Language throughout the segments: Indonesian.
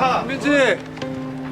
민지,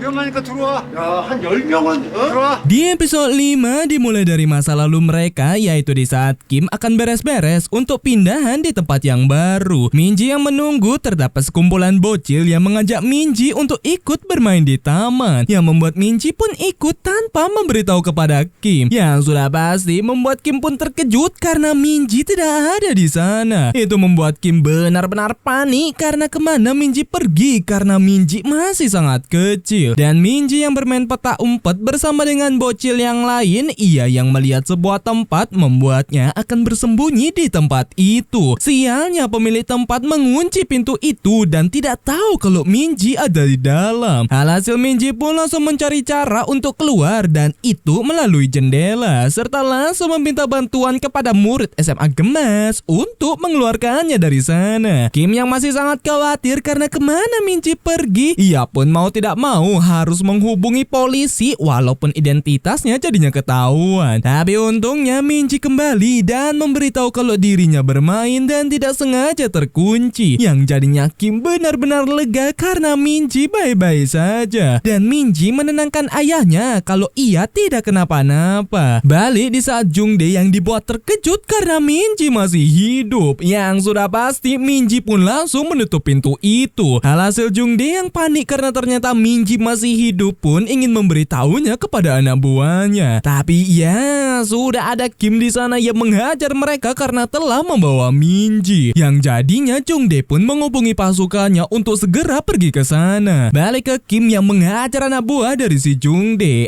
위험하니까 들어와. 야, 한 10명은 들어와. Di episode 5 dimulai dari masa lalu mereka, yaitu di saat Kim akan beres-beres untuk pindahan di tempat yang baru. Minji yang menunggu, terdapat sekumpulan bocil yang mengajak Minji untuk ikut bermain di taman, yang membuat Minji pun ikut tanpa memberitahu kepada Kim. Yang sudah pasti membuat Kim pun terkejut karena Minji tidak ada di sana. Itu membuat Kim benar-benar panik karena kemana Minji pergi, karena Minji masih sangat kecil. Dan Minji yang bermain petak umpet bersama dengan bocil yang lain, ia yang melihat sebuah tempat membuatnya akan bersembunyi di tempat itu. Sialnya pemilik tempat mengunci pintu itu dan tidak tahu kalau Minji ada di dalam. Alhasil Minji pun langsung mencari cara untuk keluar, dan itu melalui jendela, serta langsung meminta bantuan kepada murid SMA Gemas untuk mengeluarkannya dari sana. Kim yang masih sangat khawatir karena kemana Minji pergi, ia pun mau tidak mau harus menghubungi polisi walaupun identitasnya jadinya ketahuan. Tapi untungnya Minji kembali dan memberitahu kalau dirinya bermain dan tidak sengaja terkunci, yang jadinya Kim benar-benar lega karena Minji baik-baik saja. Dan Minji menenangkan ayahnya kalau ia tidak kenapa-napa. Balik di saat Jungdae yang dibuat terkejut karena Minji masih hidup. Yang sudah pasti Minji pun langsung menutup pintu itu. Alhasil Jungdae yang panik karena ternyata Minji masih hidup pun ingin memberitahunya kepada anak buahnya. Tapi ya, sudah ada Kim di sana yang menghajar mereka karena telah membawa Minji. Yang jadinya Jungdae pun menghubungi pasukannya untuk segera pergi ke sana. Balik ke Kim yang menghajar anak buah dari si Jungdae.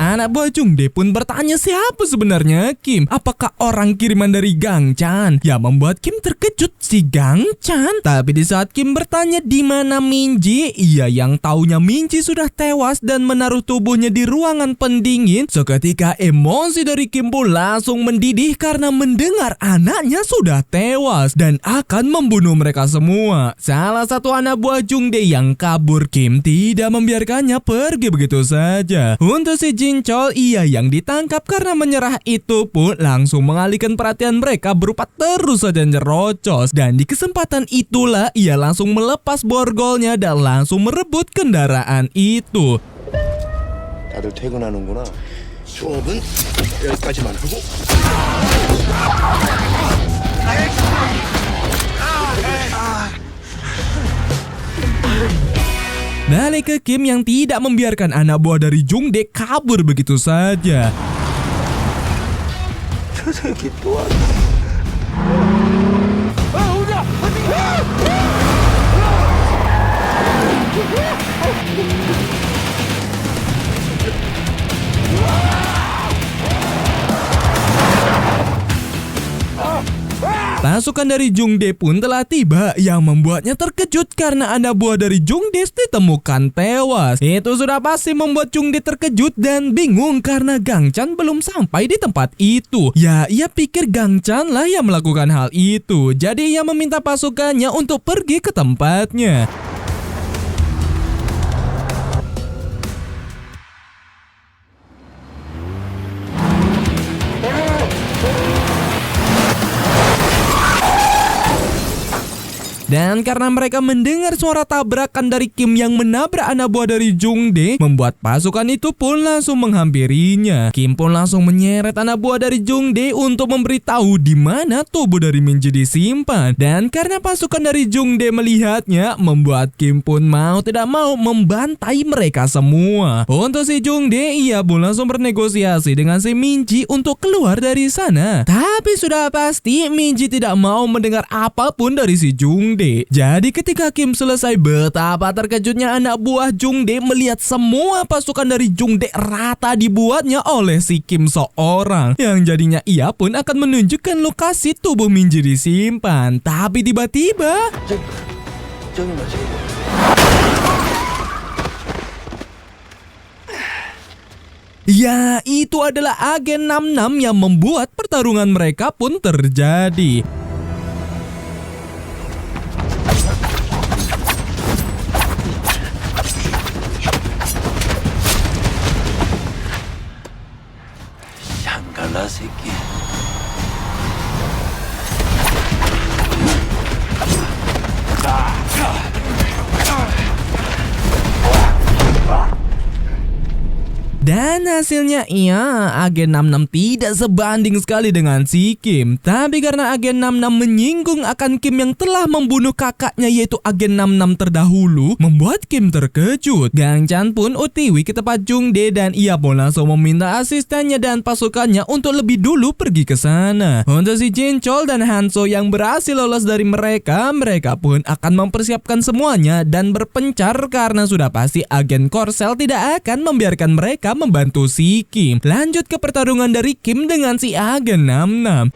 Anak buah Jungdae pun bertanya siapa sebenarnya Kim. Apakah orang kiriman dari Gang Chan? Yang membuat Kim terkejut, si Gang Chan. Tapi di saat Kim bertanya di mana Minji, ia yang taunya Minji sudah tewas dan menaruh tubuhnya di ruangan pendingin. Seketika emosi dari Kim pun langsung mendidih karena mendengar anaknya sudah tewas dan akan membunuh mereka semua. Salah satu anak buah Jungdae yang kabur, Kim tidak membiarkannya pergi begitu saja. Untuk si Jin Chol, ia yang ditangkap karena menyerah itu pun langsung mengalihkan perhatian mereka berupa terus saja nyerocos. Dan di kesempatan itulah ia langsung melepas borgolnya dan langsung merebut kendaraan itu. 다들 퇴근하는구나. 수업은 여기까지만 하고. Balik ke Kim yang tidak membiarkan anak buah dari Jungdae kabur begitu saja. 저 새끼 또 왔네. Pasukan dari Jungdae pun telah tiba, yang membuatnya terkejut karena anak buah dari Jungdae ditemukan tewas. Itu sudah pasti membuat Jungdae terkejut dan bingung karena Gang Chan belum sampai di tempat itu. Ya, ia pikir Gang Chan lah yang melakukan hal itu. Jadi ia meminta pasukannya untuk pergi ke tempatnya. Dan karena mereka mendengar suara tabrakan dari Kim yang menabrak anak buah dari Jungdae, membuat pasukan itu pun langsung menghampirinya. Kim pun langsung menyeret anak buah dari Jungdae untuk memberitahu di mana tubuh dari Minji disimpan. Dan karena pasukan dari Jungdae melihatnya, membuat Kim pun mau tidak mau membantai mereka semua. Untuk si Jungdae, ia pun langsung bernegosiasi dengan si Minji untuk keluar dari sana. Tapi sudah pasti Minji tidak mau mendengar apapun dari si Jungdae. Jadi ketika Kim selesai, betapa terkejutnya anak buah Jungdae melihat semua pasukan dari Jungdae rata dibuatnya oleh si Kim seorang. Yang jadinya ia pun akan menunjukkan lokasi tubuh Minji disimpan. Tapi tiba-tiba 저기 맞아. ya, itu adalah agen 66 yang membuat pertarungan mereka pun terjadi. Dan hasilnya agen 66 tidak sebanding sekali dengan si Kim. Tapi karena agen 66 menyinggung akan Kim yang telah membunuh kakaknya yaitu agen 66 terdahulu, membuat Kim terkejut. Gang Chan pun OTW ke tempat Jungdae dan ia pun langsung meminta asistennya dan pasukannya untuk lebih dulu pergi ke sana. Untuk si Jin Chol dan Hanso yang berhasil lolos dari mereka pun akan mempersiapkan semuanya dan berpencar karena sudah pasti agen Korsel tidak akan membiarkan mereka membantu si Kim. Lanjut ke pertarungan dari Kim dengan si agen 66.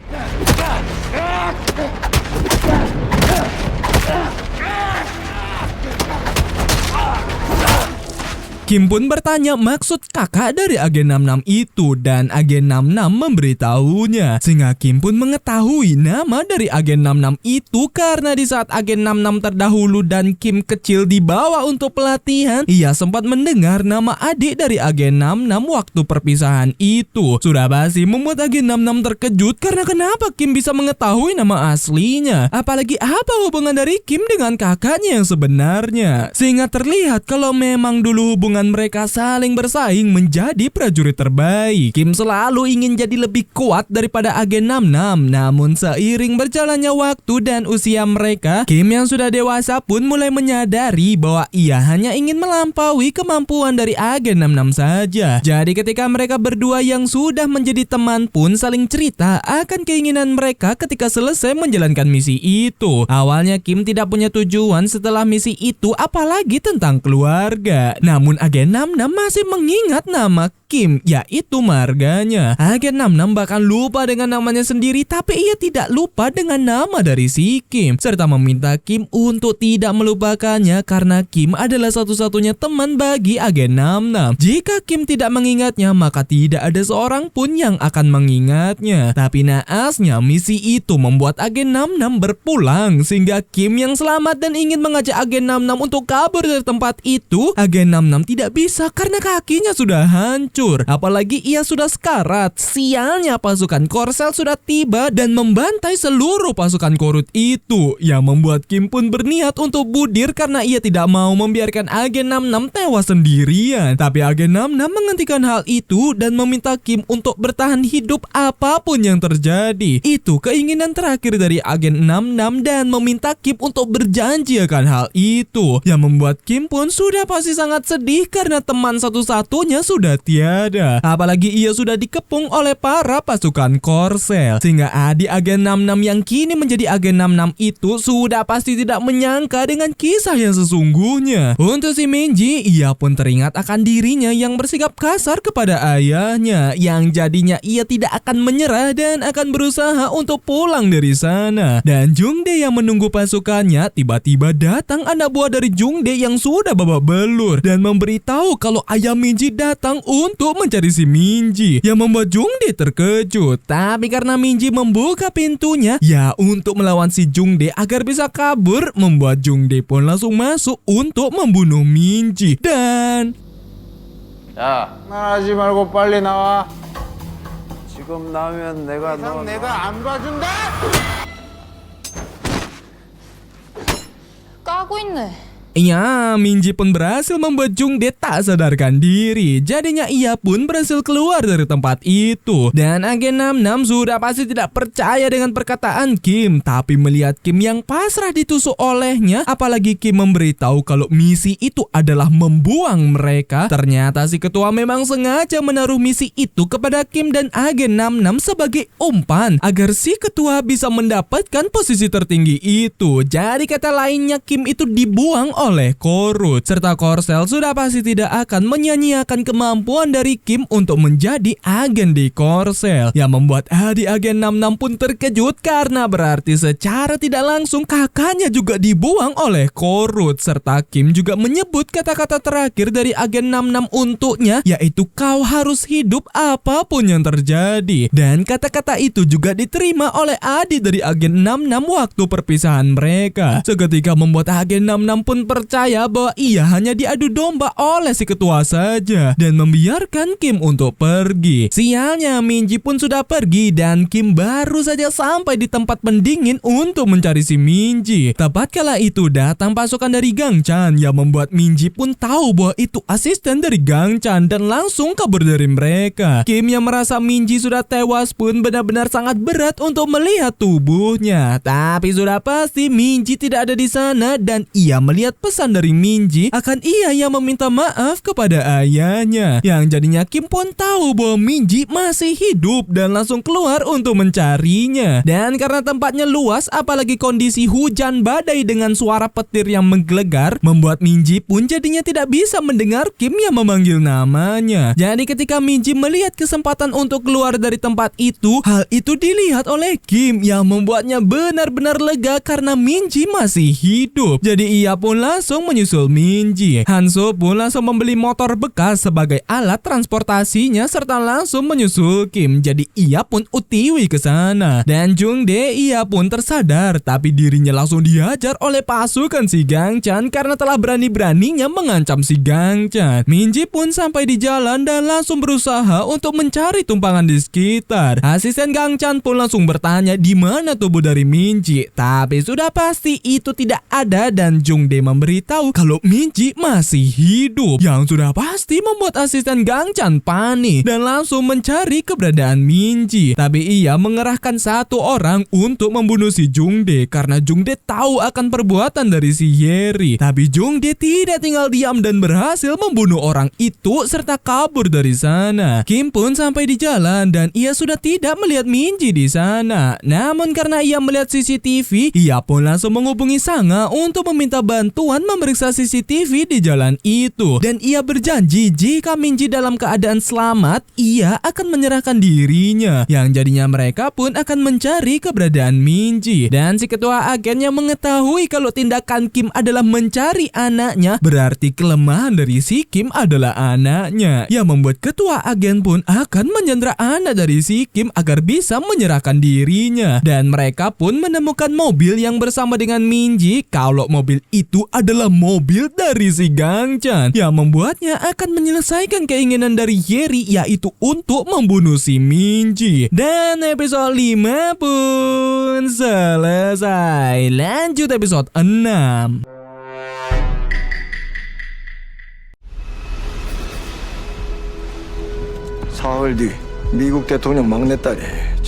Kim pun bertanya maksud kakak dari agen 66 itu dan agen 66 memberitahunya. Sehingga Kim pun mengetahui nama dari agen 66 itu karena di saat agen 66 terdahulu dan Kim kecil dibawa untuk pelatihan, ia sempat mendengar nama adik dari agen 66 waktu perpisahan itu. Sudah pasti membuat agen 66 terkejut karena kenapa Kim bisa mengetahui nama aslinya. Apalagi apa hubungan dari Kim dengan kakaknya yang sebenarnya. Sehingga terlihat kalau memang dulu hubungan mereka saling bersaing menjadi prajurit terbaik. Kim selalu ingin jadi lebih kuat daripada agen 66. Namun seiring berjalannya waktu dan usia mereka, Kim yang sudah dewasa pun mulai menyadari bahwa ia hanya ingin melampaui kemampuan dari agen 66 saja. Jadi ketika mereka berdua yang sudah menjadi teman pun saling cerita akan keinginan mereka ketika selesai menjalankan misi itu. Awalnya Kim tidak punya tujuan setelah misi itu apalagi tentang keluarga. Namun agen 66 masih mengingat nama Kim, yaitu marganya. Agen 66 bahkan lupa dengan namanya sendiri, tapi ia tidak lupa dengan nama dari si Kim, serta meminta Kim untuk tidak melupakannya karena Kim adalah satu-satunya teman bagi agen 66. Jika Kim tidak mengingatnya, maka tidak ada seorang pun yang akan mengingatnya. Tapi naasnya misi itu membuat agen 66 berpulang, sehingga Kim yang selamat dan ingin mengajak agen 66 untuk kabur dari tempat itu, agen 66 tidak bisa karena kakinya sudah hancur. Apalagi ia sudah sekarat. Sialnya pasukan Korsel sudah tiba dan membantai seluruh pasukan Korut itu, yang membuat Kim pun berniat untuk budir karena ia tidak mau membiarkan agen 66 tewas sendirian. Tapi agen 66 menghentikan hal itu dan meminta Kim untuk bertahan hidup apapun yang terjadi. Itu keinginan terakhir dari agen 66 dan meminta Kim untuk berjanji akan hal itu, yang membuat Kim pun sudah pasti sangat sedih karena teman satu-satunya sudah tiada. Apalagi ia sudah dikepung oleh para pasukan Korsel. Sehingga adik agen 66 yang kini menjadi agen 66 itu sudah pasti tidak menyangka dengan kisah yang sesungguhnya. Untuk si Minji, ia pun teringat akan dirinya yang bersikap kasar kepada ayahnya, yang jadinya ia tidak akan menyerah dan akan berusaha untuk pulang dari sana. Dan Jungdae yang menunggu pasukannya, tiba-tiba datang anak buah dari Jungdae yang sudah babak belur dan memberitahu kalau ayah Minji datang untuk mencari si Minji, yang membuat Jungdae terkejut. Tapi karena Minji membuka pintunya untuk melawan si Jungdae agar bisa kabur, membuat Jungdae pun langsung masuk untuk membunuh Minji. Dan 야, 말하지 말고 빨리 나와. 지금 나오면 내가 안 봐준다. 까고 있네. Minji pun berhasil membuat Jungdae tak sadarkan diri. Jadinya ia pun berhasil keluar dari tempat itu. Dan agen 66 sudah pasti tidak percaya dengan perkataan Kim. Tapi melihat Kim yang pasrah ditusuk olehnya, apalagi Kim memberitahu kalau misi itu adalah membuang mereka, ternyata si ketua memang sengaja menaruh misi itu kepada Kim dan agen 66 sebagai umpan agar si ketua bisa mendapatkan posisi tertinggi itu. Jadi kata lainnya, Kim itu dibuang oleh Korut, serta Korsel sudah pasti tidak akan menyanyiakan kemampuan dari Kim untuk menjadi agen di Korsel, yang membuat adik agen 66 pun terkejut karena berarti secara tidak langsung kakaknya juga dibuang oleh Korut, serta Kim juga menyebut kata-kata terakhir dari agen 66 untuknya, yaitu kau harus hidup apapun yang terjadi. Dan kata-kata itu juga diterima oleh adik dari agen 66 waktu perpisahan mereka. Seketika membuat agen 66 pun percaya bahwa ia hanya diadu domba oleh si ketua saja dan membiarkan Kim untuk pergi. Sialnya Minji pun sudah pergi dan Kim baru saja sampai di tempat pendingin untuk mencari si Minji. Tepat kala itu datang pasukan dari Gang Chan yang membuat Minji pun tahu bahwa itu asisten dari Gang Chan dan langsung kabur dari mereka. Kim yang merasa Minji sudah tewas pun benar-benar sangat berat untuk melihat tubuhnya. Tapi sudah pasti Minji tidak ada di sana dan ia melihat pesan dari Minji akan ia yang meminta maaf kepada ayahnya. Yang jadinya Kim pun tahu bahwa Minji masih hidup dan langsung keluar untuk mencarinya. Dan karena tempatnya luas apalagi kondisi hujan badai dengan suara petir yang menggelegar membuat Minji pun jadinya tidak bisa mendengar Kim yang memanggil namanya. Jadi ketika Minji melihat kesempatan untuk keluar dari tempat itu, hal itu dilihat oleh Kim yang membuatnya benar-benar lega karena Minji masih hidup. Jadi ia pun langsung menyusul Minji. Hanso pun langsung membeli motor bekas sebagai alat transportasinya serta langsung menyusul Kim. Jadi ia pun utiwi ke sana. Dan Jungdae ia pun tersadar tapi dirinya langsung dihajar oleh pasukan si Gang Chan karena telah berani-beraninya mengancam si Gang Chan. Minji pun sampai di jalan dan langsung berusaha untuk mencari tumpangan di sekitar. Asisten Gang Chan pun langsung bertanya di mana tubuh dari Minji. Tapi sudah pasti itu tidak ada dan Jungdae memberitahu kalau Minji masih hidup. Yang sudah pasti membuat asisten Gang Chan panik dan langsung mencari keberadaan Minji. Tapi ia mengerahkan satu orang untuk membunuh si Jungdae karena Jungdae tahu akan perbuatan dari si Yeri. Tapi Jungdae tidak tinggal diam dan berhasil membunuh orang itu serta kabur dari sana. Kim pun sampai di jalan dan ia sudah tidak melihat Minji di sana. Namun karena ia melihat CCTV, ia pun langsung menghubungi Sanga untuk meminta bantuan memeriksa CCTV di jalan itu. Dan ia berjanji jika Minji dalam keadaan selamat, ia akan menyerahkan dirinya. Yang jadinya mereka pun akan mencari keberadaan Minji. Dan si ketua agen yang mengetahui kalau tindakan Kim adalah mencari anaknya, berarti kelemahan dari si Kim adalah anaknya. Yang membuat ketua agen pun akan menyandra anak dari si Kim agar bisa menyerahkan dirinya. Dan mereka pun menemukan mobil yang bersama dengan Minji kalau mobil itu adalah mobil dari si Gang Chan yang membuatnya akan menyelesaikan keinginan dari Yeri yaitu untuk membunuh si Minji. Dan episode 5 pun selesai. Lanjut episode 6. 사흘 뒤 미국 대통령 막내딸이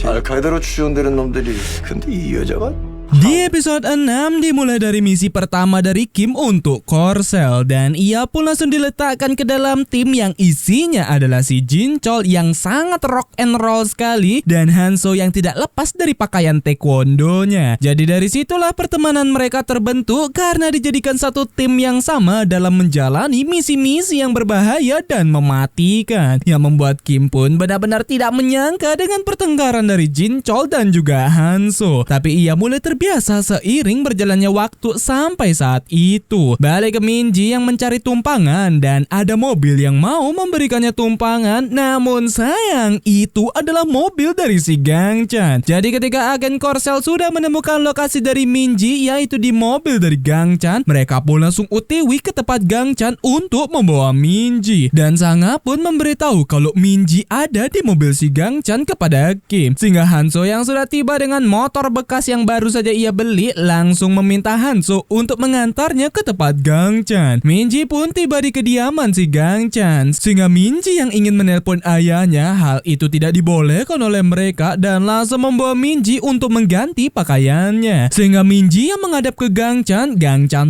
알카에다로 추종되는 놈들이 근데 이 여자가 Di episode 6 dimulai dari misi pertama dari Kim untuk Korsel dan ia pun langsung diletakkan ke dalam tim yang isinya adalah si Jin Chol yang sangat rock and roll sekali dan Hanso yang tidak lepas dari pakaian taekwondonya. Jadi dari situlah pertemanan mereka terbentuk karena dijadikan satu tim yang sama dalam menjalani misi-misi yang berbahaya dan mematikan. Yang membuat Kim pun benar-benar tidak menyangka dengan pertengkaran dari Jin Chol dan juga Hanso. Tapi ia mulai biasa seiring berjalannya waktu sampai saat itu. Balik ke Minji yang mencari tumpangan dan ada mobil yang mau memberikannya tumpangan, namun sayang itu adalah mobil dari si Gang Chan. Jadi ketika agen Korsel sudah menemukan lokasi dari Minji yaitu di mobil dari Gang Chan, mereka pun langsung OTW ke tempat Gang Chan untuk membawa Minji. Dan Sanga pun memberitahu kalau Minji ada di mobil si Gang Chan kepada Kim. Sehingga Hanso yang sudah tiba dengan motor bekas yang baru saja ia beli langsung meminta Hanso untuk mengantarnya ke tempat Gang Chan. Minji pun tiba di kediaman si Gang Chan. Sehingga Minji yang ingin menelpon ayahnya, hal itu tidak dibolehkan oleh mereka dan langsung membawa Minji untuk mengganti pakaiannya. Sehingga Minji yang menghadap ke Gang Chan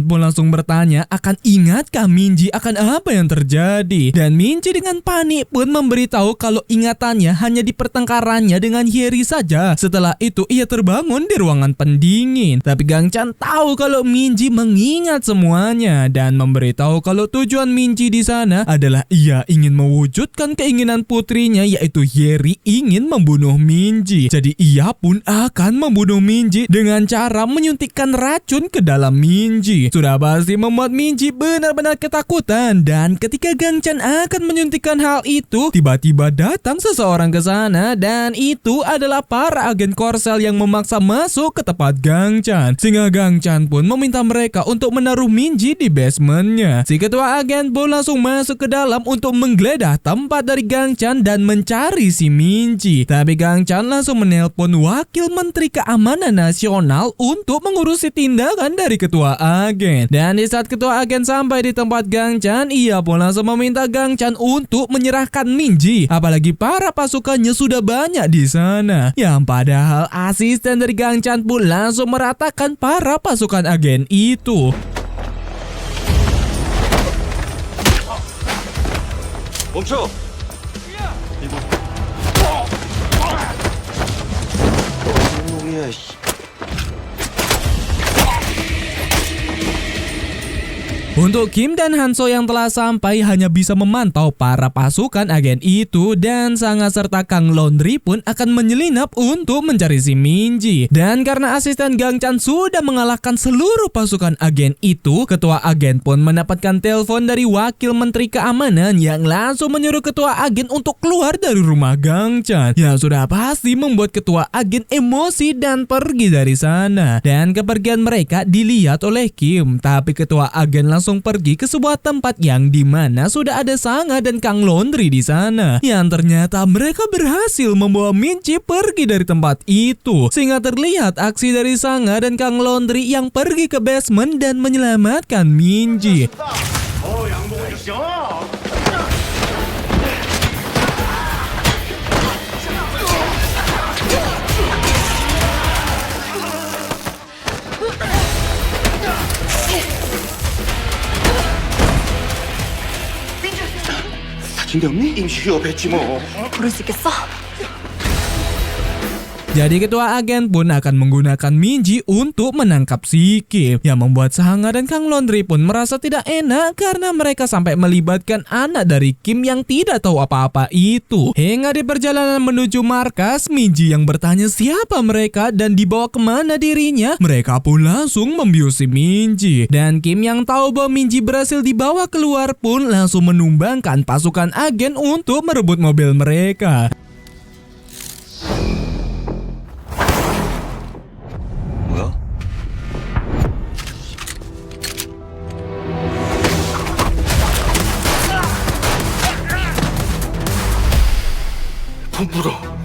pun langsung bertanya akan ingatkah Minji akan apa yang terjadi. Dan Minji dengan panik pun memberitahu kalau ingatannya hanya di pertengkarannya dengan Yeri saja. Setelah itu ia terbangun di ruangan pendingin. Tapi Gang Chan tahu kalau Minji mengingat semuanya dan memberitahu kalau tujuan Minji di sana adalah ia ingin mewujudkan keinginan putrinya yaitu Yeri ingin membunuh Minji. Jadi ia pun akan membunuh Minji dengan cara menyuntikkan racun ke dalam Minji. Sudah pasti membuat Minji benar-benar ketakutan dan ketika Gang Chan akan menyuntikkan hal itu, tiba-tiba datang seseorang ke sana dan itu adalah para agen Korsel yang memaksa masuk ke tempat tempat Gang Chan. Sehingga Gang Chan pun meminta mereka untuk menaruh Minji di basementnya. Si ketua agen pun langsung masuk ke dalam untuk menggeledah tempat dari Gang Chan dan mencari si Minji. Tapi Gang Chan langsung menelpon Wakil Menteri Keamanan Nasional untuk mengurusi tindakan dari ketua agen. Dan di saat ketua agen sampai di tempat Gang Chan, ia pun langsung meminta Gang Chan untuk menyerahkan Minji. Apalagi para pasukannya sudah banyak di sana. Yang padahal asisten dari Gang Chan pun langsung meratakan para pasukan agen itu. 멈춰. 놈이야, 씨. Untuk Kim dan Hanso yang telah sampai hanya bisa memantau para pasukan agen itu, dan Sanga serta Kang Laundry pun akan menyelinap untuk mencari si Minji. Dan karena asisten Gang Chan sudah mengalahkan seluruh pasukan agen itu, ketua agen pun mendapatkan telepon dari Wakil Menteri Keamanan yang langsung menyuruh ketua agen untuk keluar dari rumah Gang Chan. Yang sudah pasti membuat ketua agen emosi dan pergi dari sana. Dan kepergian mereka dilihat oleh Kim, tapi ketua agen langsung pergi ke sebuah tempat yang dimana sudah ada Sanga dan Kang Laundry di sana. Yang ternyata mereka berhasil membawa Minji pergi dari tempat itu. Sehingga terlihat aksi dari Sanga dan Kang Laundry yang pergi ke basement dan menyelamatkan Minji. 양봉을 주시오. 다친 데 없니? 임시 휴업했지 뭐. 부를 수 있겠어? Jadi ketua agen pun akan menggunakan Minji untuk menangkap si Kim, yang membuat Sanga dan Kang Laundry pun merasa tidak enak karena mereka sampai melibatkan anak dari Kim yang tidak tahu apa-apa itu. Hingga di perjalanan menuju markas, Minji yang bertanya siapa mereka dan dibawa kemana dirinya, mereka pun langsung membius si Minji. Dan Kim yang tahu bahwa Minji berhasil dibawa keluar pun langsung menumbangkan pasukan agen untuk merebut mobil mereka. 뭐야? 부부러.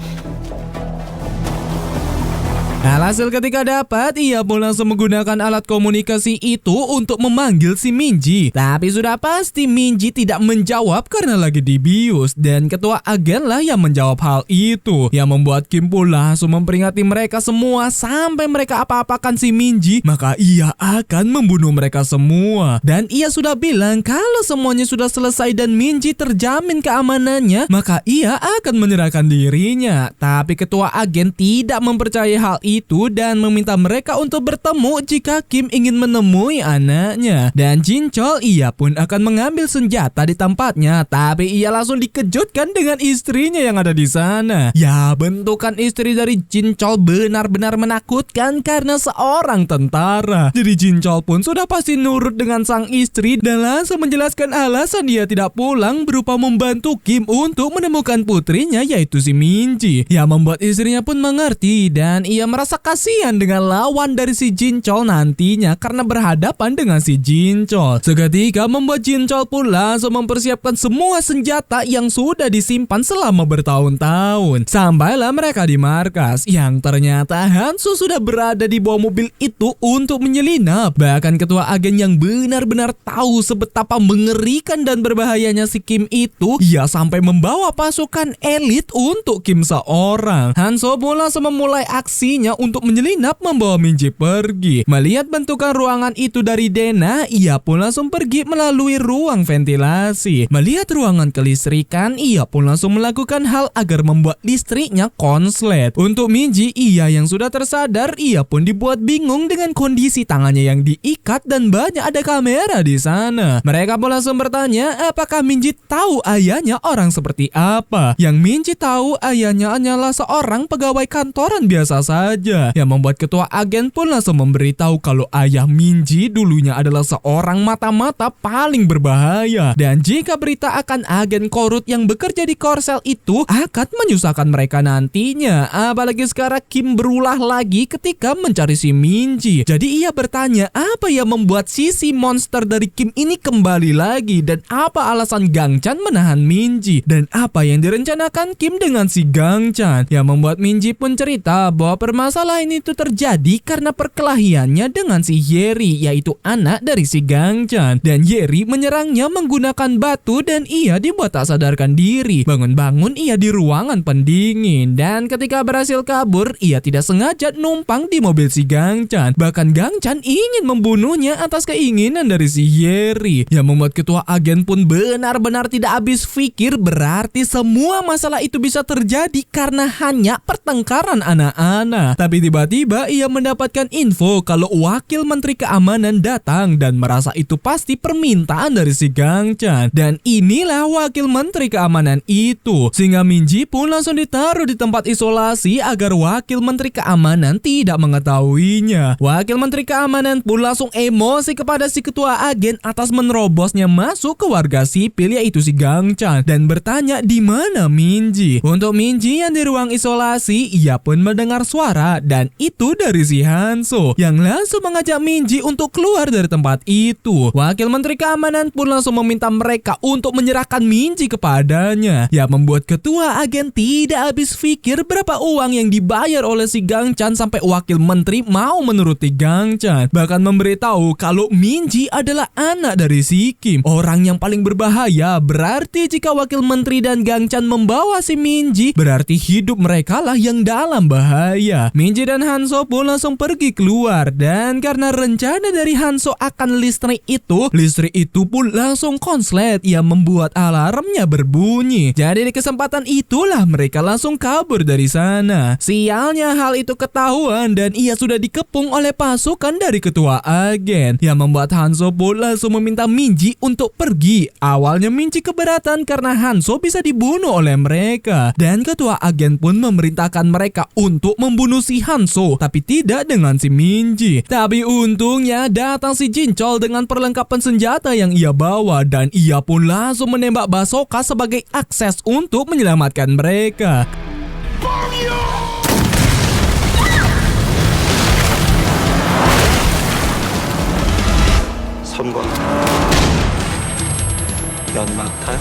Alhasil ketika dapat, ia pun langsung menggunakan alat komunikasi itu untuk memanggil si Minji. Tapi sudah pasti Minji tidak menjawab karena lagi dibius. Dan ketua agen lah yang menjawab hal itu, yang membuat Kim pun langsung memperingati mereka semua. Sampai mereka apa-apakan si Minji, maka ia akan membunuh mereka semua. Dan ia sudah bilang kalau semuanya sudah selesai dan Minji terjamin keamanannya, maka ia akan menyerahkan dirinya. Tapi ketua agen tidak mempercayai hal itu dan meminta mereka untuk bertemu jika Kim ingin menemui anaknya. Dan Jinchol ia pun akan mengambil senjata di tempatnya, tapi ia langsung dikejutkan dengan istrinya yang ada di sana. Ya, bentukan istri dari Jinchol benar-benar menakutkan karena seorang tentara. Jadi Jinchol pun sudah pasti nurut dengan sang istri dan langsung menjelaskan alasan dia tidak pulang berupa membantu Kim untuk menemukan putrinya yaitu si Minji. Ya, membuat istrinya pun mengerti dan ia merasa kasihan dengan lawan dari si Jinchol nantinya karena berhadapan dengan si Jinchol. Seketika membuat Jinchol pun langsung mempersiapkan semua senjata yang sudah disimpan selama bertahun-tahun. Sampailah mereka di markas yang ternyata Hanso sudah berada di bawah mobil itu untuk menyelinap. Bahkan ketua agen yang benar-benar tahu sebetapa mengerikan dan berbahayanya si Kim itu, ia sampai membawa pasukan elit untuk Kim seorang. Hanso pun langsung memulai aksinya untuk menyelinap membawa Minji pergi. Melihat bentukan ruangan itu dari Dena, ia pun langsung pergi melalui ruang ventilasi. Melihat ruangan kelistrikan, ia pun langsung melakukan hal agar membuat listriknya konslet. Untuk Minji, ia yang sudah tersadar, ia pun dibuat bingung dengan kondisi tangannya yang diikat dan banyak ada kamera di sana. Mereka pun langsung bertanya apakah Minji tahu ayahnya orang seperti apa. Yang Minji tahu ayahnya hanyalah seorang pegawai kantoran biasa saja. saja, yang membuat ketua agen pun langsung memberitahu kalau ayah Minji dulunya adalah seorang mata-mata paling berbahaya, dan jika berita akan agen korut yang bekerja di Korsel itu akan menyusahkan mereka nantinya. Apalagi sekarang Kim berulah lagi ketika mencari si Minji. Jadi ia bertanya apa yang membuat sisi monster dari Kim ini kembali lagi, dan apa alasan Gangchan menahan Minji, dan apa yang direncanakan Kim dengan si Gangchan. Yang membuat Minji pun cerita bahwa permasalahan itu terjadi karena perkelahiannya dengan si Yeri, yaitu anak dari si Gangchan, dan Yeri menyerangnya menggunakan batu dan ia dibuat tak sadarkan diri. Bangun-bangun ia di ruangan pendingin, dan ketika berhasil kabur ia tidak sengaja numpang di mobil si Gangchan. Bahkan Gangchan ingin membunuhnya atas keinginan dari si Yeri, yang membuat ketua agen pun benar-benar tidak habis pikir. Berarti semua masalah itu bisa terjadi karena hanya pertengkaran anak-anak. Tapi tiba-tiba ia mendapatkan info kalau wakil menteri keamanan datang dan merasa itu pasti permintaan dari si Gangchan. Dan inilah wakil menteri keamanan itu, sehingga Minji pun langsung ditaruh di tempat isolasi agar wakil menteri keamanan tidak mengetahuinya. Wakil menteri keamanan pun langsung emosi kepada si ketua agen atas menerobosnya masuk ke warga sipil, yaitu si Gangchan, dan bertanya di mana Minji. Untuk Minji yang di ruang isolasi, ia pun mendengar suara, dan itu dari si Hanso yang langsung mengajak Minji untuk keluar dari tempat itu. Wakil menteri keamanan pun langsung meminta mereka untuk menyerahkan Minji kepadanya, yang membuat ketua agen tidak habis pikir berapa uang yang dibayar oleh si Gangchan sampai wakil menteri mau menuruti Gangchan. Bahkan memberitahu kalau Minji adalah anak dari si Kim, orang yang paling berbahaya. Berarti jika wakil menteri dan Gangchan membawa si Minji, berarti hidup mereka lah yang dalam bahaya. Minji dan Hanso pun langsung pergi keluar, dan karena rencana dari Hanso akan listrik itu pun langsung konslet yang membuat alarmnya berbunyi. Jadi di kesempatan itulah mereka langsung kabur dari sana. Sialnya hal itu ketahuan dan ia sudah dikepung oleh pasukan dari ketua agen, yang membuat Hanso pun langsung meminta Minji untuk pergi. Awalnya Minji keberatan karena Hanso bisa dibunuh oleh mereka, dan ketua agen pun memerintahkan mereka untuk membunuh si Hanso, tapi tidak dengan si Minji. Tapi untungnya datang si Jinchol dengan perlengkapan senjata yang ia bawa, dan ia pun langsung menembak basoka sebagai akses untuk menyelamatkan mereka. 선거 연막탄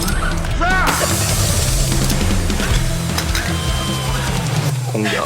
공격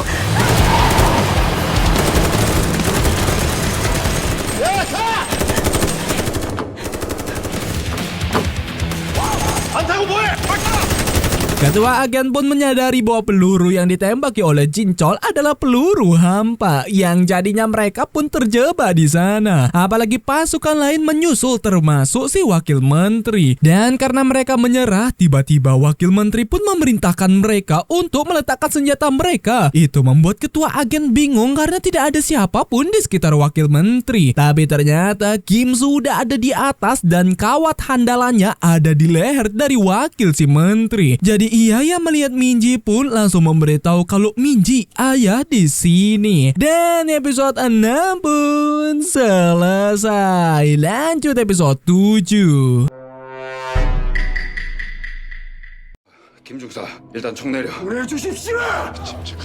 Ketua agen pun menyadari bahwa peluru yang ditembaki oleh Jinchol adalah peluru hampa, yang jadinya mereka pun terjebak di sana. Apalagi pasukan lain menyusul termasuk si wakil menteri. Dan karena mereka menyerah, tiba-tiba wakil menteri pun memerintahkan mereka untuk meletakkan senjata mereka. Itu membuat ketua agen bingung karena tidak ada siapapun di sekitar wakil menteri. Tapi ternyata Kim sudah ada di atas dan kawat handalannya ada di leher dari wakil si menteri. Jadi ia yang melihat Minji pun langsung memberitahu kalau Minji ayah di sini. Dan episode 6 pun selesai. Lanjut episode 7. 김 중사, 일단 총 내려. 보내주십시오.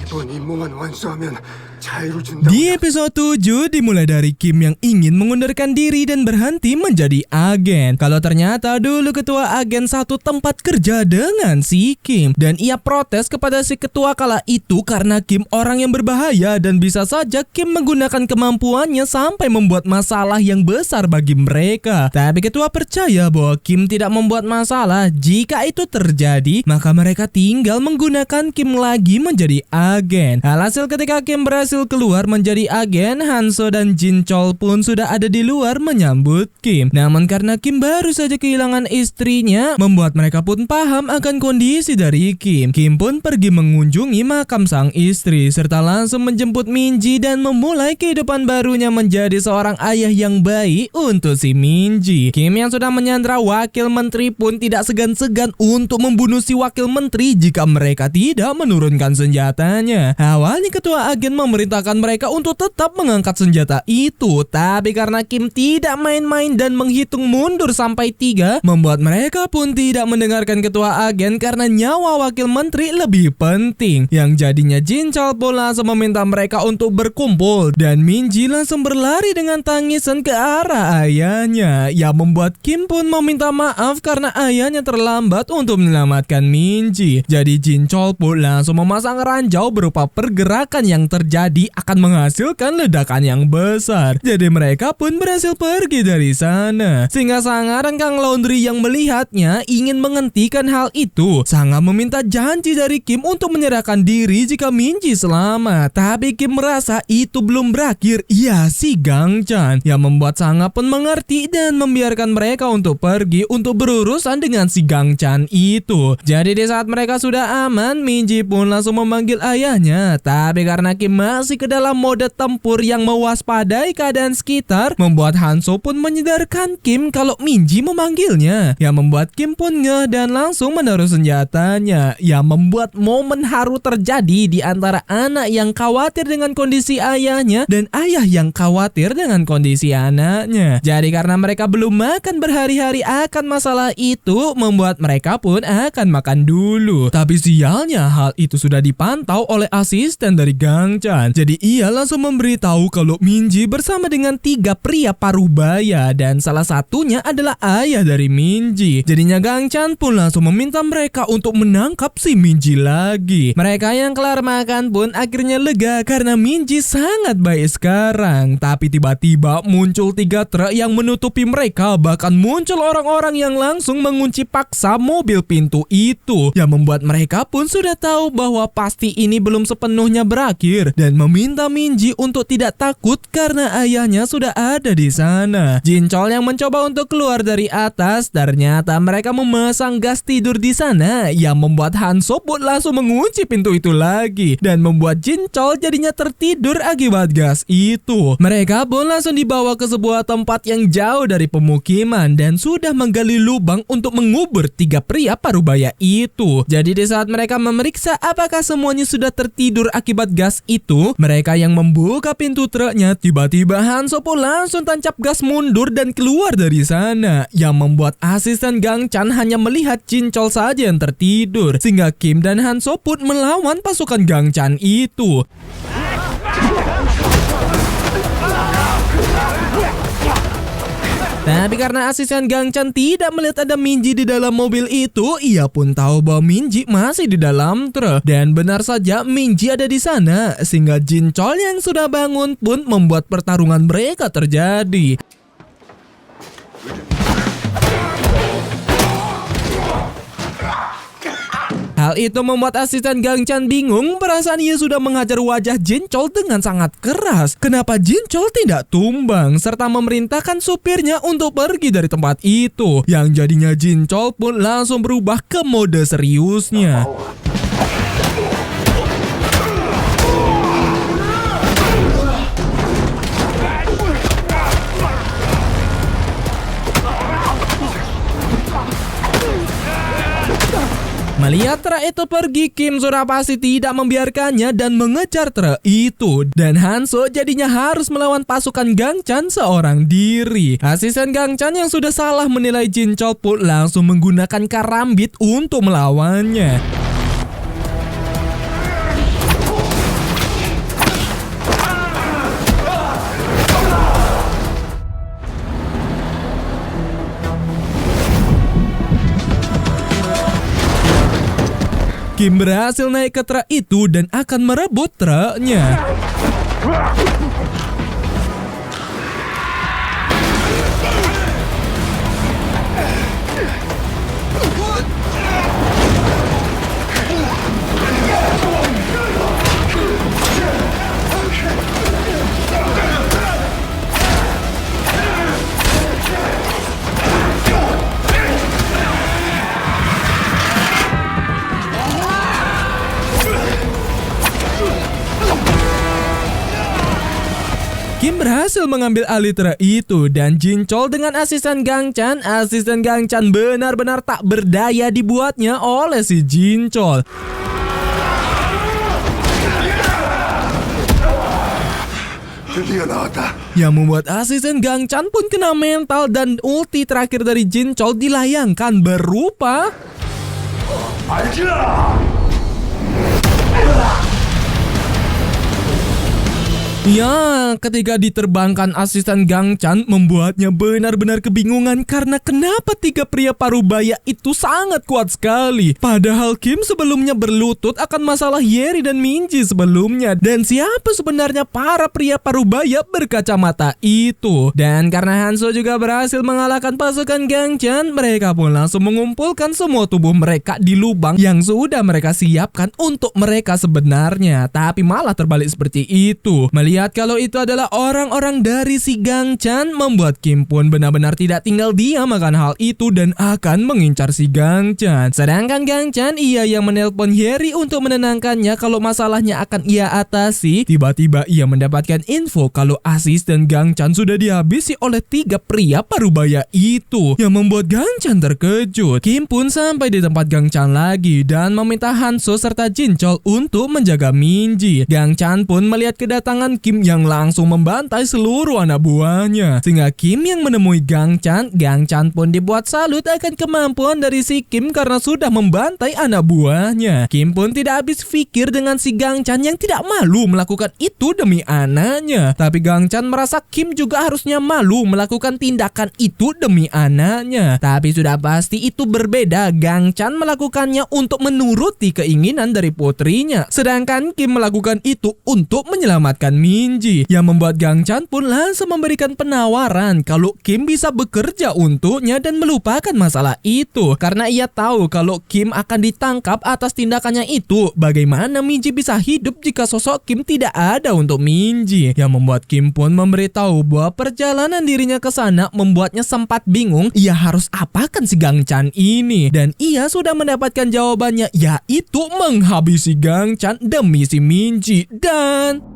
이번 임무만 완수하면 자유를 준다. Di episode 7 dimulai dari Kim yang ingin mengundurkan diri dan berhenti menjadi agen. Kalau ternyata dulu ketua agen satu tempat kerja dengan si Kim, dan ia protes kepada si ketua kala itu karena Kim orang yang berbahaya dan bisa saja Kim menggunakan kemampuannya sampai membuat masalah yang besar bagi mereka. Tapi ketua percaya bahwa Kim tidak membuat masalah. Jika itu terjadi, maka mereka tinggal menggunakan Kim lagi menjadi agen. Alhasil ketika Kim berhasil keluar menjadi agen, Hanso dan Jinchol pun sudah ada di luar menyambut Kim. Namun karena Kim baru saja kehilangan istrinya, membuat mereka pun paham akan kondisi dari Kim. Kim pun pergi mengunjungi makam sang istri serta langsung menjemput Minji dan memulai kehidupan barunya menjadi seorang ayah yang baik untuk si Minji. Kim yang sudah menyandra wakil menteri pun tidak segan-segan untuk membunuh si wakil menteri jika mereka tidak menurunkan senjatanya. Awalnya ketua agen memerintahkan mereka untuk tetap mengangkat senjata itu. Tapi karena Kim tidak main-main dan menghitung mundur sampai 3, membuat mereka pun tidak mendengarkan ketua agen karena nyawa wakil menteri lebih penting. Yang jadinya Jin Chol pun langsung meminta mereka untuk berkumpul dan Minji langsung berlari dengan tangisan ke arah ayahnya. Yang membuat Kim pun meminta maaf karena ayahnya terlambat untuk menyelamatkan Minji. Jadi Jin Chol pun langsung memasang ranjau berupa pergerakan yang terjadi akan menghasilkan ledakan yang besar. Jadi mereka pun berhasil pergi dari sana. Sehingga Sanga dan Kang Laundry yang melihatnya ingin menghentikan hal itu. Sanga meminta janji dari Kim untuk menyerahkan diri jika Minji selamat. Tapi Kim merasa itu belum berakhir. Ya, si Gang Chan. Yang membuat Sanga pun mengerti dan membiarkan mereka untuk pergi untuk berurusan dengan si Gang Chan itu. Jadi di saat mereka sudah aman, Minji pun langsung memanggil ayahnya. Tapi karena Kim masih ke dalam mode tempur yang mewaspadai keadaan sekitar, membuat Hanso pun menyadarkan Kim kalau Minji memanggilnya. Yang membuat Kim pun ngeh dan langsung menaruh senjatanya. Yang membuat momen haru terjadi di antara anak yang khawatir dengan kondisi ayahnya dan ayah yang khawatir dengan kondisi anaknya. Jadi karena mereka belum makan berhari-hari akan masalah itu, membuat mereka pun akan makan dulu. Tapi sialnya hal itu sudah dipantau oleh asisten dari Gang Chan. Jadi ia langsung memberitahu kalau Minji bersama dengan 3 pria paruh baya dan salah satunya adalah ayah dari Minji. Jadinya Gang Chan pun langsung meminta mereka untuk menangkap si Minji lagi. Mereka yang kelar makan pun akhirnya lega karena Minji sangat baik sekarang. Tapi tiba-tiba muncul 3 truk yang menutupi mereka. Bahkan muncul orang-orang yang langsung mengunci paksa mobil pintu itu. Yang membuat mereka pun sudah tahu bahwa pasti ini belum sepenuhnya berakhir. Dan meminta Minji untuk tidak takut karena ayahnya sudah ada di sana. Jin Chol yang mencoba untuk keluar dari atas. Ternyata mereka memasang gas tidur di sana. Yang membuat Hanso pun langsung mengunci pintu itu lagi. Dan membuat Jin Chol jadinya tertidur akibat gas itu. Mereka pun langsung dibawa ke sebuah tempat yang jauh dari pemukiman dan sudah menggali lubang untuk mengubur 3 pria parubaya itu. Jadi di saat mereka memeriksa apakah semuanya sudah tertidur akibat gas itu, mereka yang membuka pintu truknya, tiba-tiba Hanso pun langsung tancap gas mundur dan keluar dari sana. Yang membuat asisten Gang Chan hanya melihat Jin Chol saja yang tertidur. Sehingga Kim dan Hanso pun melawan pasukan Gang Chan itu. Tapi karena asisten Gang Chan tidak melihat ada Minji di dalam mobil itu, ia pun tahu bahwa Minji masih di dalam truk. Dan benar saja Minji ada di sana, sehingga Jin Chol yang sudah bangun pun membuat pertarungan mereka terjadi. Hal itu membuat asisten Gang Chan bingung, perasaan ia sudah menghajar wajah Jin Chol dengan sangat keras. Kenapa Jin Chol tidak tumbang, serta memerintahkan supirnya untuk pergi dari tempat itu. Yang jadinya Jin Chol pun langsung berubah ke mode seriusnya. Melihat truk itu pergi, Kim sudah pasti tidak membiarkannya dan mengejar truk itu. Dan Hanso jadinya harus melawan pasukan Gang Chan seorang diri. Asisten Gang Chan yang sudah salah menilai Jin Chol pun langsung menggunakan karambit untuk melawannya. Kim berhasil naik ke truk itu dan akan merebut truknya. Kim berhasil mengambil alih truk itu dan Jin Chol dengan asisten Gang Chan benar-benar tak berdaya dibuatnya oleh si Jin Chol. 드디어 나왔다. Yang membuat asisten Gang Chan pun kena mental dan ulti terakhir dari Jin Chol dilayangkan berupa ya, ketika diterbangkan asisten Gang Chan membuatnya benar-benar kebingungan karena kenapa tiga pria parubaya itu sangat kuat sekali. Padahal Kim sebelumnya berlutut akan masalah Yeri dan Minji sebelumnya. Dan siapa sebenarnya para pria parubaya berkacamata itu? Dan karena Hanzo juga berhasil mengalahkan pasukan Gang Chan, mereka pun langsung mengumpulkan semua tubuh mereka di lubang yang sudah mereka siapkan untuk mereka sebenarnya. Tapi malah terbalik seperti itu. Melihat kalau itu adalah orang-orang dari si Gang Chan, membuat Kim pun benar-benar tidak tinggal diam akan hal itu dan akan mengincar si Gang Chan. Sedangkan Gang Chan ia yang menelpon Yeri untuk menenangkannya kalau masalahnya akan ia atasi. Tiba-tiba ia mendapatkan info kalau asisten Gang Chan sudah dihabisi oleh tiga pria parubaya itu, yang membuat Gang Chan terkejut. Kim pun sampai di tempat Gang Chan lagi dan meminta Hanzo serta Jin Chol untuk menjaga Minji. Gang Chan pun melihat kedatangan Kim yang langsung membantai seluruh anak buahnya. Sehingga Kim yang menemui Gang Chan pun dibuat salut akan kemampuan dari si Kim karena sudah membantai anak buahnya. Kim pun tidak habis pikir dengan si Gang Chan yang tidak malu melakukan itu demi anaknya. Tapi Gang Chan merasa Kim juga harusnya malu melakukan tindakan itu demi anaknya. Tapi sudah pasti itu berbeda. Gang Chan melakukannya untuk menuruti keinginan dari putrinya, sedangkan Kim melakukan itu untuk menyelamatkan Minji, yang membuat Gang Chan pun langsung memberikan penawaran kalau Kim bisa bekerja untuknya dan melupakan masalah itu. Karena ia tahu kalau Kim akan ditangkap atas tindakannya itu. Bagaimana Minji bisa hidup jika sosok Kim tidak ada untuk Minji? Yang membuat Kim pun memberitahu bahwa perjalanan dirinya ke sana membuatnya sempat bingung ia harus apakan si Gang Chan ini. Dan ia sudah mendapatkan jawabannya, yaitu menghabisi Gang Chan demi si Minji. Dan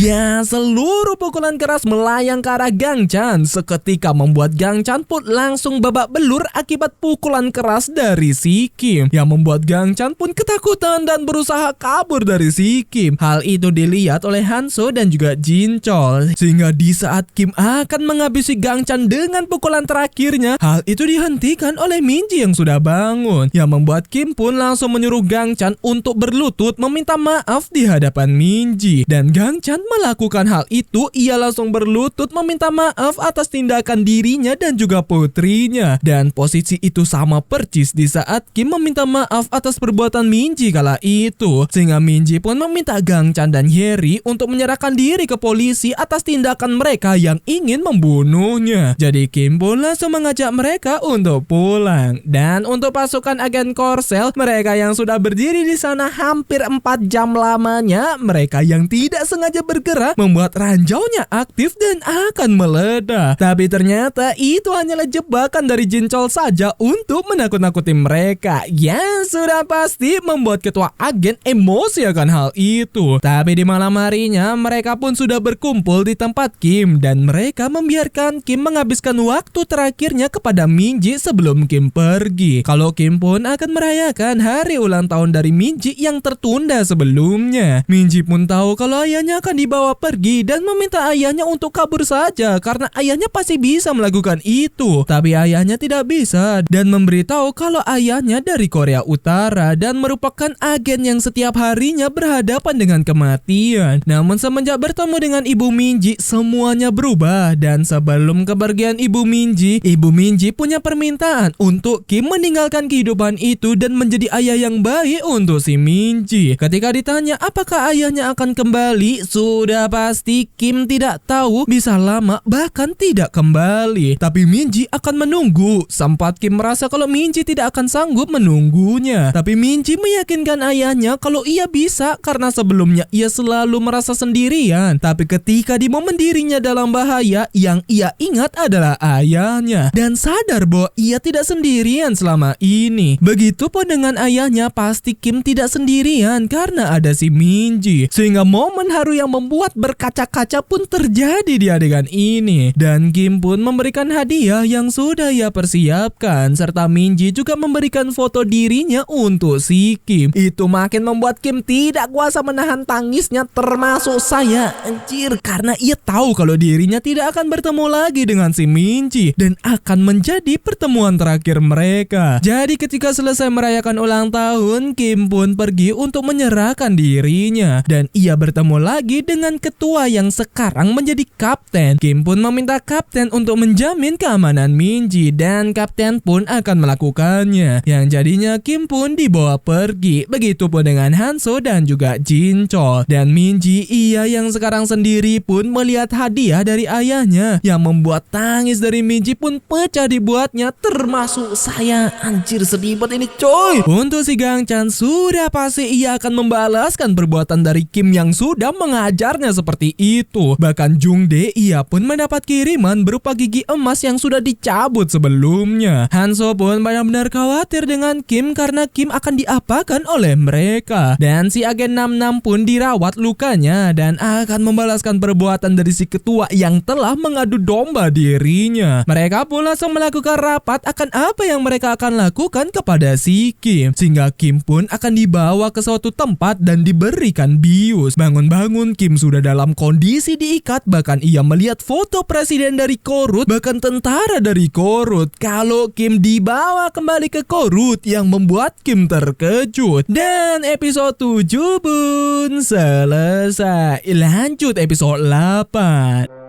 ya, seluruh pukulan keras melayang ke arah Gang Chan seketika membuat Gang Chan pun langsung babak belur akibat pukulan keras dari si Kim, yang membuat Gang Chan pun ketakutan dan berusaha kabur dari si Kim. Hal itu dilihat oleh Hanzo dan juga Jin Chol, sehingga di saat Kim akan menghabisi Gang Chan dengan pukulan terakhirnya, hal itu dihentikan oleh Minji yang sudah bangun, yang membuat Kim pun langsung menyuruh Gang Chan untuk berlutut meminta maaf di hadapan Minji. Dan Gang Chan melakukan hal itu, ia langsung berlutut meminta maaf atas tindakan dirinya dan juga putrinya. Dan posisi itu sama percis di saat Kim meminta maaf atas perbuatan Minji kala itu, sehingga Minji pun meminta Gang Chan dan Yeri untuk menyerahkan diri ke polisi atas tindakan mereka yang ingin membunuhnya. Jadi Kim pun langsung mengajak mereka untuk pulang. Dan untuk pasukan agen Korsel, mereka yang sudah berdiri di sana hampir 4 jam lamanya, mereka yang tidak sengaja bergerak membuat ranjaunya aktif dan akan meledak. Tapi ternyata itu hanyalah jebakan dari Jin Chol saja untuk menakut-nakuti mereka, yang sudah pasti membuat ketua agen emosi akan hal itu. Tapi di malam harinya mereka pun sudah berkumpul di tempat Kim, dan mereka membiarkan Kim menghabiskan waktu terakhirnya kepada Minji sebelum Kim pergi. Kalau Kim pun akan merayakan hari ulang tahun dari Minji yang tertunda sebelumnya. Minji pun tahu kalau ayahnya akan dibawa pergi dan meminta ayahnya untuk kabur saja karena ayahnya pasti bisa melakukan itu. Tapi ayahnya tidak bisa dan memberitahu kalau ayahnya dari Korea Utara dan merupakan agen yang setiap harinya berhadapan dengan kematian. Namun semenjak bertemu dengan Ibu Minji, semuanya berubah. Dan sebelum kepergian Ibu Minji punya permintaan untuk Kim meninggalkan kehidupan itu dan menjadi ayah yang baik untuk si Minji. Ketika ditanya apakah ayahnya akan kembali, Sudah pasti Kim tidak tahu bisa lama bahkan tidak kembali. Tapi Minji akan menunggu. Sempat Kim merasa kalau Minji tidak akan sanggup menunggunya. Tapi Minji meyakinkan ayahnya kalau ia bisa karena sebelumnya ia selalu merasa sendirian. Tapi ketika di momen dirinya dalam bahaya, yang ia ingat adalah ayahnya. Dan sadar bahwa ia tidak sendirian selama ini. Begitupun dengan ayahnya, pasti Kim tidak sendirian karena ada si Minji. Sehingga momen haru yang membuat berkaca-kaca pun terjadi di adegan ini. Dan Kim pun memberikan hadiah yang sudah ia persiapkan. Serta Minji juga memberikan foto dirinya untuk si Kim. Itu makin membuat Kim tidak kuasa menahan tangisnya, termasuk saya. Anjir, karena ia tahu kalau dirinya tidak akan bertemu lagi dengan si Minji. Dan akan menjadi pertemuan terakhir mereka. Jadi ketika selesai merayakan ulang tahun, Kim pun pergi untuk menyerahkan dirinya. Dan ia bertemu lagi dengan ketua yang sekarang menjadi kapten. Kim pun meminta kapten untuk menjamin keamanan Minji. Dan kapten pun akan melakukannya. Yang jadinya Kim pun dibawa pergi. Begitupun dengan Hanso dan juga Jinchol. Dan Minji, ia yang sekarang sendiri pun melihat hadiah dari ayahnya. Yang membuat tangis dari Minji pun pecah dibuatnya, termasuk saya. Anjir, sedih banget ini coy. Untuk si Gangchan, sudah pasti ia akan membalaskan perbuatan dari Kim yang sudah mengajarnya seperti itu. Bahkan Jungdae, ia pun mendapat kiriman berupa gigi emas yang sudah dicabut sebelumnya. Hanso pun benar-benar khawatir dengan Kim karena Kim akan diapakan oleh mereka. Dan si agen 66 pun dirawat lukanya dan akan membalaskan perbuatan dari si ketua yang telah mengadu domba dirinya. Mereka pun langsung melakukan rapat akan apa yang mereka akan lakukan kepada si Kim. Sehingga Kim pun akan dibawa ke suatu tempat dan diberikan bius. Bangun-bangun Kim sudah dalam kondisi diikat, bahkan ia melihat foto presiden dari Korut, bahkan tentara dari Korut. Kalau Kim dibawa kembali ke Korut yang membuat Kim terkejut. Dan episode 7 pun selesai. Lanjut episode 8.